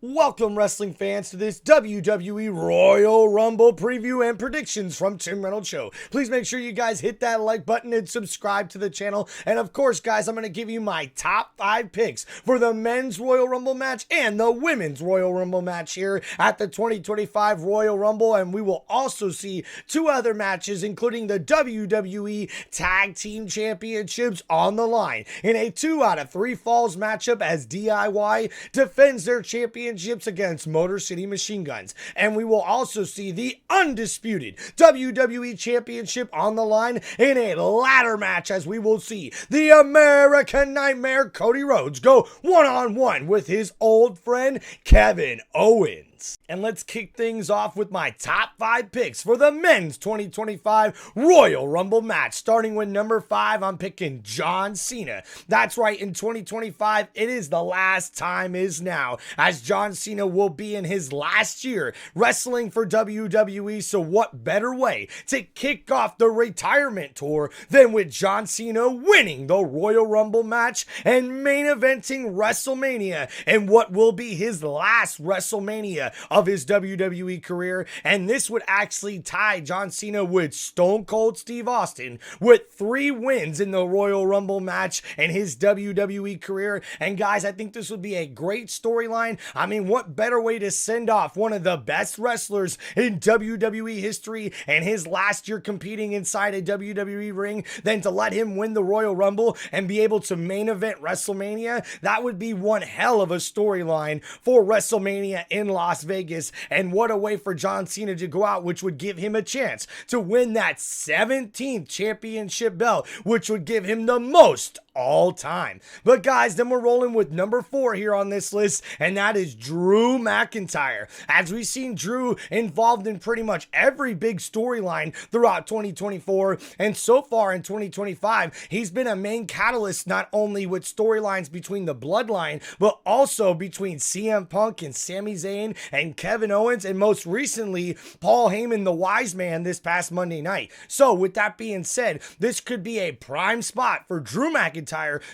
Welcome, wrestling fans, to this WWE Royal Rumble preview and predictions from Tim Reynolds Show. Please make sure you guys hit that like button and subscribe to the channel. And of course, guys, I'm going to give you my top 5 picks for the men's Royal Rumble match and the women's Royal Rumble match here at the 2025 Royal Rumble. And we will also see 2 other matches, including the WWE Tag Team Championships on the line in a 2 out of 3 falls matchup as DIY defends their championships against Motor City Machine Guns. And we will also see the undisputed WWE Championship on the line in a ladder match, as we will see the American Nightmare Cody Rhodes go one-on-one with his old friend Kevin Owens. And let's kick things off with my top 5 picks for the men's 2025 Royal Rumble match. Starting with number 5, I'm picking John Cena. That's right, in 2025, it is the last time is now, as John Cena will be in his last year wrestling for WWE. So what better way to kick off the retirement tour than with John Cena winning the Royal Rumble match and main eventing WrestleMania and what will be his last WrestleMania of his WWE career. And this would actually tie John Cena with Stone Cold Steve Austin with 3 wins in the Royal Rumble match in his WWE career. And guys, I think this would be a great storyline. I mean, what better way to send off one of the best wrestlers in WWE history and his last year competing inside a WWE ring than to let him win the Royal Rumble and be able to main event WrestleMania? That would be one hell of a storyline for WrestleMania in Las Vegas. And what a way for John Cena to go out, which would give him a chance to win that 17th championship belt, which would give him the most all time. But guys, then we're rolling with number 4 here on this list, and that is Drew McIntyre. As we've seen Drew involved in pretty much every big storyline throughout 2024, and so far in 2025, he's been a main catalyst not only with storylines between the Bloodline, but also between CM Punk and Sami Zayn and Kevin Owens, and most recently, Paul Heyman, the Wise Man, this past Monday night. So with that being said, this could be a prime spot for Drew McIntyre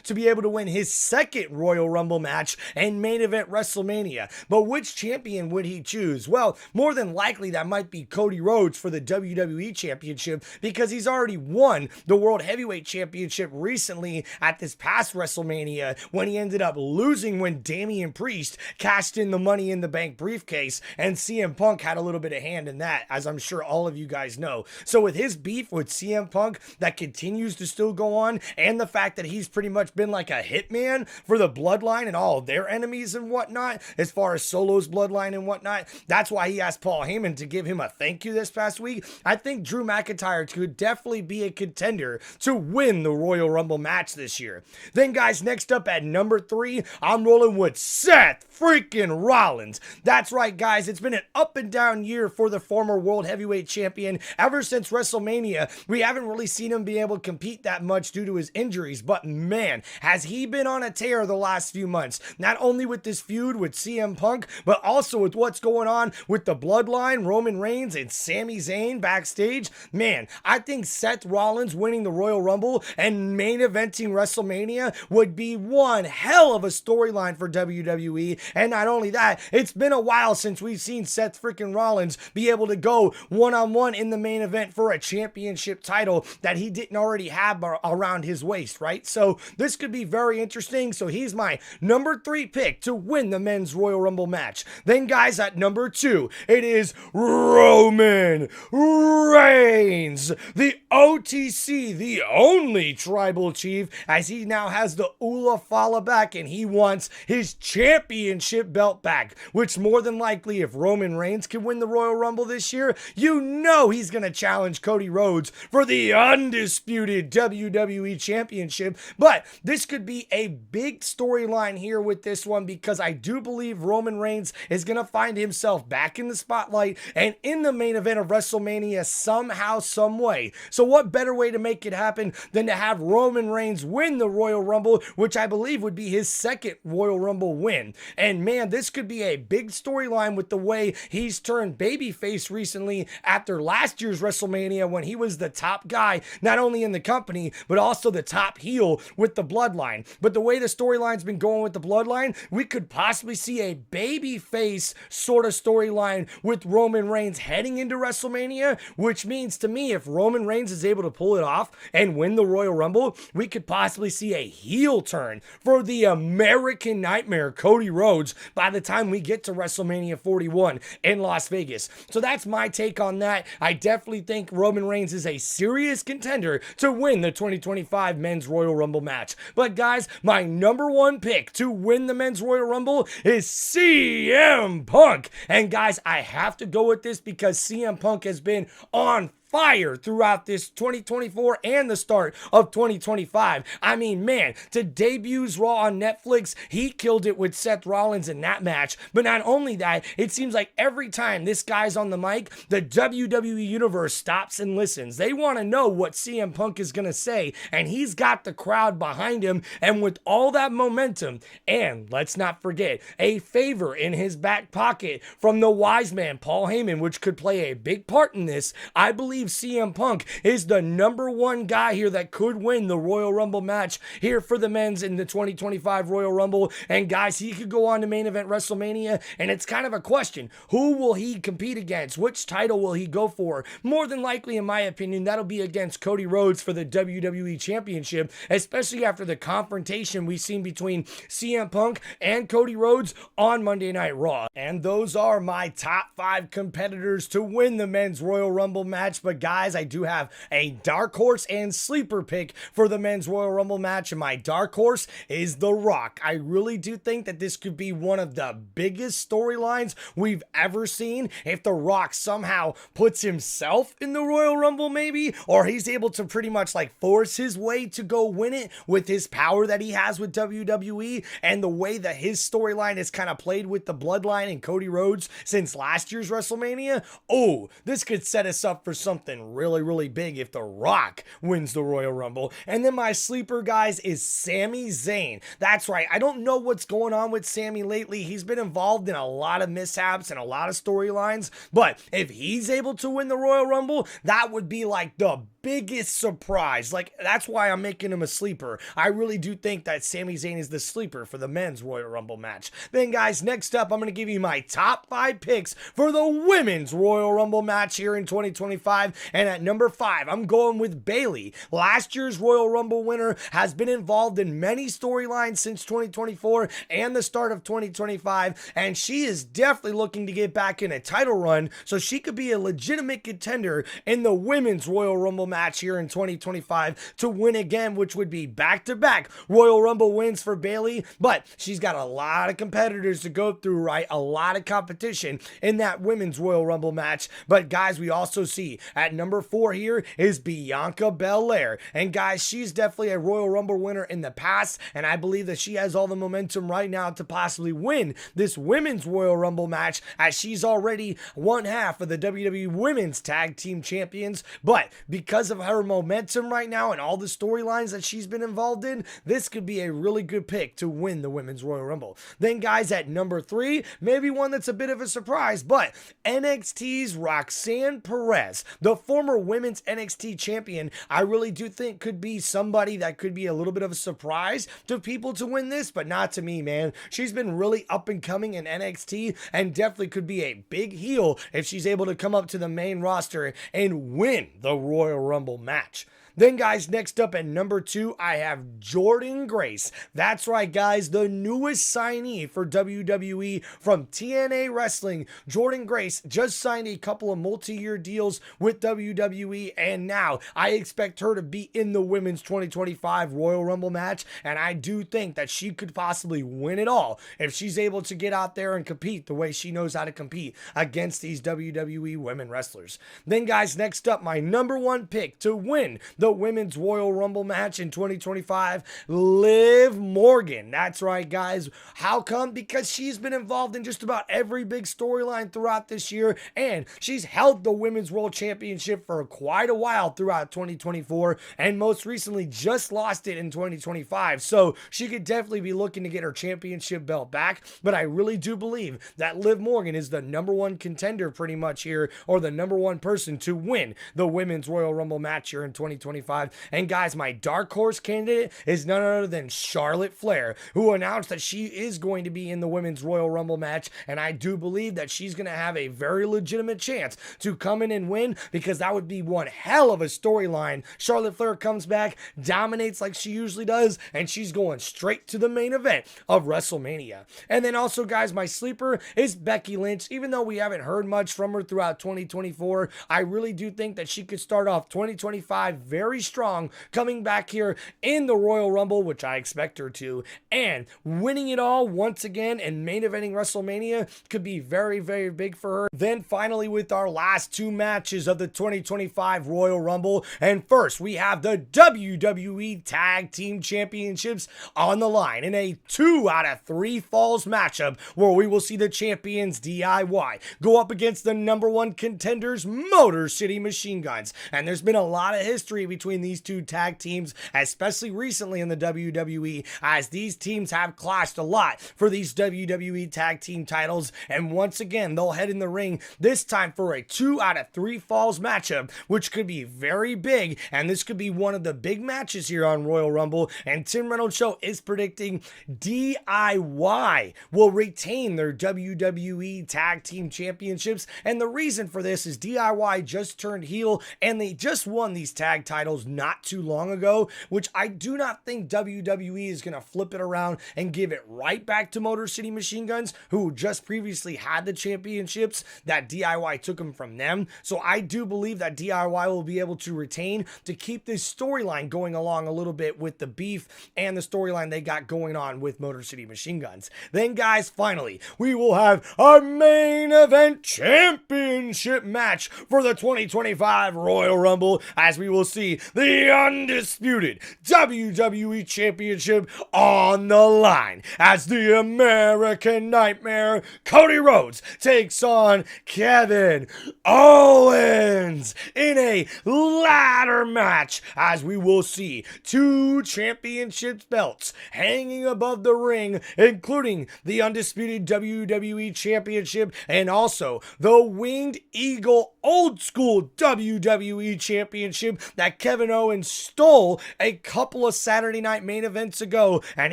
to be able to win his second Royal Rumble match and main event WrestleMania. But which champion would he choose? Well, more than likely that might be Cody Rhodes for the WWE Championship, because he's already won the World Heavyweight Championship recently at this past WrestleMania when he ended up losing when Damian Priest cashed in the Money in the Bank briefcase, and CM Punk had a little bit of hand in that, as I'm sure all of you guys know. So with his beef with CM Punk that continues to still go on, and the fact that he's pretty much been like a hitman for the Bloodline and all of their enemies and whatnot, as far as Solo's Bloodline and whatnot, that's why he asked Paul Heyman to give him a thank you this past week. I think Drew McIntyre could definitely be a contender to win the Royal Rumble match this year. Then guys, next up at number 3, I'm rolling with Seth freaking Rollins. That's right, guys, it's been an up and down year for the former World Heavyweight Champion. Ever since WrestleMania, we haven't really seen him be able to compete that much due to his injuries, but man, has he been on a tear the last few months, not only with this feud with CM Punk, but also with what's going on with the Bloodline, Roman Reigns and Sami Zayn backstage. Man, I think Seth Rollins winning the Royal Rumble and main eventing WrestleMania would be one hell of a storyline for WWE. And not only that, it's been a while since we've seen Seth freaking Rollins be able to go one-on-one in the main event for a championship title that he didn't already have around his waist, right? So this could be very interesting. So he's my number 3 pick to win the men's Royal Rumble match. Then guys, at number 2, it is Roman Reigns, the OTC, the only tribal chief, as he now has the Ula Fala back and he wants his championship belt back, which more than likely, if Roman Reigns can win the Royal Rumble this year, you know he's going to challenge Cody Rhodes for the undisputed WWE Championship. But this could be a big storyline here with this one, because I do believe Roman Reigns is going to find himself back in the spotlight and in the main event of WrestleMania somehow, some way. So what better way to make it happen than to have Roman Reigns win the Royal Rumble, which I believe would be his second Royal Rumble win. And man, this could be a big storyline with the way he's turned babyface recently after last year's WrestleMania when he was the top guy, not only in the company, but also the top heel with the Bloodline. But the way the storyline's been going with the Bloodline, we could possibly see a baby face sort of storyline with Roman Reigns heading into WrestleMania, which means to me, if Roman Reigns is able to pull it off and win the Royal Rumble, we could possibly see a heel turn for the American Nightmare, Cody Rhodes, by the time we get to WrestleMania 41 in Las Vegas. So that's my take on that. I definitely think Roman Reigns is a serious contender to win the 2025 Men's Royal Rumble match. But guys, my number one pick to win the Men's Royal Rumble is CM Punk. And guys, I have to go with this because CM Punk has been on fire throughout this 2024 and the start of 2025. I mean, man, to debuts Raw on Netflix, he killed it with Seth Rollins in that match. But not only that, it seems like every time this guy's on the mic, the WWE Universe stops and listens. They want to know what CM Punk is going to say, and he's got the crowd behind him. And with all that momentum, and let's not forget, a favor in his back pocket from the wise man, Paul Heyman, which could play a big part in this, I believe CM Punk is the number one guy here that could win the Royal Rumble match here for the men's in the 2025 Royal Rumble. And guys, he could go on to main event WrestleMania, and it's kind of a question. Who will he compete against? Which title will he go for? More than likely, in my opinion, that'll be against Cody Rhodes for the WWE Championship, especially after the confrontation we've seen between CM Punk and Cody Rhodes on Monday Night Raw. And those are my top 5 competitors to win the men's Royal Rumble match. But guys, I do have a dark horse and sleeper pick for the men's Royal Rumble match, and my dark horse is The Rock. I really do think that this could be one of the biggest storylines we've ever seen if The Rock somehow puts himself in the Royal Rumble maybe, or he's able to pretty much like force his way to go win it with his power that he has with WWE and the way that his storyline is kind of played with the Bloodline and Cody Rhodes since last year's WrestleMania. Oh, this could set us up for something really big if The Rock wins the Royal Rumble. And then my sleeper, guys, is Sami Zayn. That's right. I don't know what's going on with Sami lately. He's been involved in a lot of mishaps and a lot of storylines, but if he's able to win the Royal Rumble, that would be like the biggest surprise. Like, that's why I'm making him a sleeper. I really do think that Sami Zayn is the sleeper for the men's Royal Rumble match. Then guys, next up, I'm going to give you my top 5 picks for the women's Royal Rumble match here in 2025. And at number 5, I'm going with Bayley. Last year's Royal Rumble winner has been involved in many storylines since 2024 and the start of 2025. And she is definitely looking to get back in a title run, so she could be a legitimate contender in the women's Royal Rumble match here in 2025 to win again, which would be back-to-back Royal Rumble wins for Bayley. But she's got a lot of competitors to go through, right? A lot of competition in that women's Royal Rumble match. But guys, we also see at number 4 here is Bianca Belair. And guys, she's definitely a Royal Rumble winner in the past, and I believe that she has all the momentum right now to possibly win this women's Royal Rumble match, as she's already one half of the WWE Women's Tag Team Champions. But because of her momentum right now and all the storylines that she's been involved in, this could be a really good pick to win the women's Royal Rumble. Then guys, at number 3, maybe one that's a bit of a surprise, but NXT's Roxanne Perez, the former women's NXT champion, I really do think could be somebody that could be a little bit of a surprise to people to win this, but not to me, man. She's been really up and coming in NXT and definitely could be a big heel if she's able to come up to the main roster and win the Royal Rumble match. Then guys, next up at number 2, I have Jordynne Grace. That's right, guys, the newest signee for WWE from TNA Wrestling. Jordynne Grace just signed a couple of multi-year deals with WWE, and now I expect her to be in the women's 2025 Royal Rumble match, and I do think that she could possibly win it all if she's able to get out there and compete the way she knows how to compete against these WWE women wrestlers. Then guys, next up, my number 1 pick to win the women's Royal Rumble match in 2025, Liv Morgan. That's right, guys. How come? Because she's been involved in just about every big storyline throughout this year, and she's held the Women's World Championship for quite a while throughout 2024, and most recently just lost it in 2025. So she could definitely be looking to get her championship belt back, but I really do believe that Liv Morgan is the number 1 contender pretty much here, or the number 1 person to win the Women's Royal Rumble match here in 2025. 2025. And guys, my dark horse candidate is none other than Charlotte Flair, who announced that she is going to be in the Women's Royal Rumble match. And I do believe that she's going to have a very legitimate chance to come in and win, because that would be one hell of a storyline. Charlotte Flair comes back, dominates like she usually does, and she's going straight to the main event of WrestleMania. And then also, guys, my sleeper is Becky Lynch. Even though we haven't heard much from her throughout 2024, I really do think that she could start off 2025 very strong, coming back here in the Royal Rumble, which I expect her to, and winning it all once again and main eventing WrestleMania could be very, very big for her. Then finally, with our last two matches of the 2025 Royal Rumble, and first we have the WWE Tag Team Championships on the line in a 2 out of 3 falls matchup, where we will see the champions DIY go up against the number one contenders, Motor City Machine Guns. And there's been a lot of history between these two tag teams, especially recently in the WWE, as these teams have clashed a lot for these WWE tag team titles. And once again, they'll head in the ring, this time for a 2 out of 3 falls matchup, which could be very big. And this could be one of the big matches here on Royal Rumble. And Tim Reynolds Show is predicting DIY will retain their WWE Tag Team Championships. And the reason for this is DIY just turned heel and they just won these tag titles not too long ago, which I do not think WWE is going to flip it around and give it right back to Motor City Machine Guns, who just previously had the championships that DIY took them from them. So I do believe that DIY will be able to retain to keep this storyline going along a little bit with the beef and the storyline they got going on with Motor City Machine Guns. Then guys, finally, we will have our main event championship match for the 2025 Royal Rumble, as we will see the undisputed WWE Championship on the line, as the American Nightmare Cody Rhodes takes on Kevin Owens in a ladder match, as we will see 2 championship belts hanging above the ring, including the undisputed WWE Championship and also the Winged Eagle Old School WWE Championship that Kevin Owens stole a couple of Saturday night main events ago, and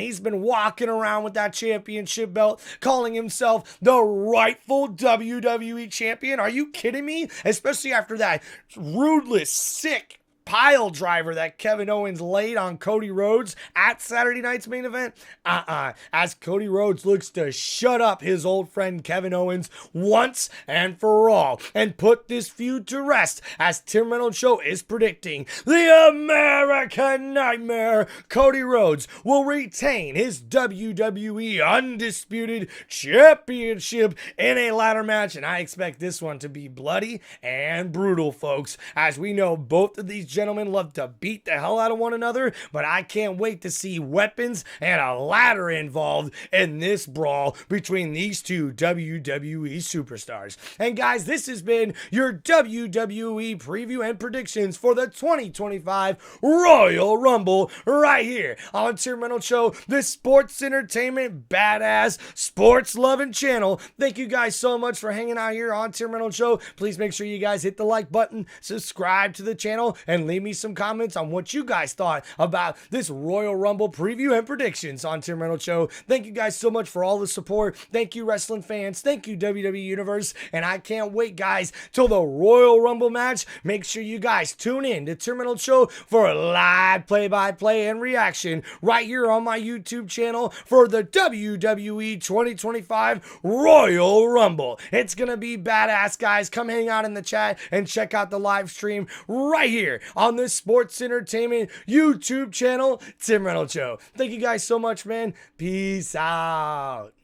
he's been walking around with that championship belt, calling himself the rightful WWE champion. Are you kidding me? Especially after that ruthless, sick pile driver that Kevin Owens laid on Cody Rhodes at Saturday night's main event. As Cody Rhodes looks to shut up his old friend Kevin Owens once and for all and put this feud to rest, as Tim Reynolds Show is predicting the American Nightmare Cody Rhodes will retain his WWE Undisputed Championship in a ladder match, and I expect this one to be bloody and brutal, folks, as we know both of these gentlemen love to beat the hell out of one another, but I can't wait to see weapons and a ladder involved in this brawl between these two WWE superstars. And guys, this has been your WWE preview and predictions for the 2025 Royal Rumble right here on Tim Reynolds Show, the sports entertainment badass sports loving channel. Thank you guys so much for hanging out here on Tim Reynolds Show. Please make sure you guys hit the like button, subscribe to the channel, and leave me some comments on what you guys thought about this Royal Rumble preview and predictions on Tim Reynolds Show. Thank you guys so much for all the support. Thank you, wrestling fans. Thank you, WWE Universe. And I can't wait, guys, till the Royal Rumble match. Make sure you guys tune in to Tim Reynolds Show for a live play-by-play and reaction right here on my YouTube channel for the WWE 2025 Royal Rumble. It's gonna be badass, guys. Come hang out in the chat and check out the live stream right here on this sports entertainment YouTube channel, Tim Reynolds Show. Thank you guys so much, man. Peace out.